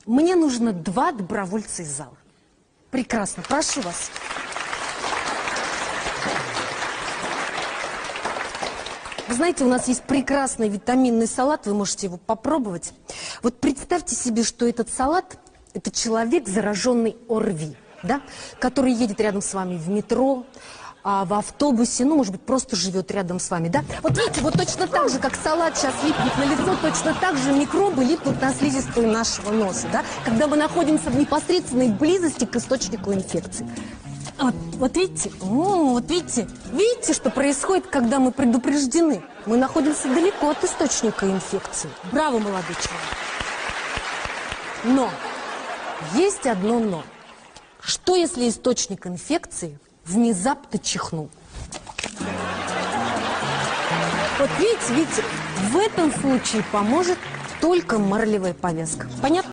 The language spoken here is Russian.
Мне нужно 2 добровольца из зала. Прекрасно, прошу вас. Вы знаете, у нас есть прекрасный витаминный салат, вы можете его попробовать. Вот представьте себе, что этот салат – это человек, зараженный ОРВИ, да? Который едет рядом с вами в метро, в автобусе, ну, может быть, просто живет рядом с вами, да? Вот видите, вот точно так же, как салат сейчас липнет на лицо, точно так же микробы липнут на слизистую нашего носа, да? Когда мы находимся в непосредственной близости к источнику инфекции. Вот видите, видите, что происходит, когда мы предупреждены? Мы находимся далеко от источника инфекции. Браво, молодой человек. Но, есть одно но. Что, если источник инфекции внезапно чихнул? Вот видите, в этом случае поможет только марлевая повязка. Понятно?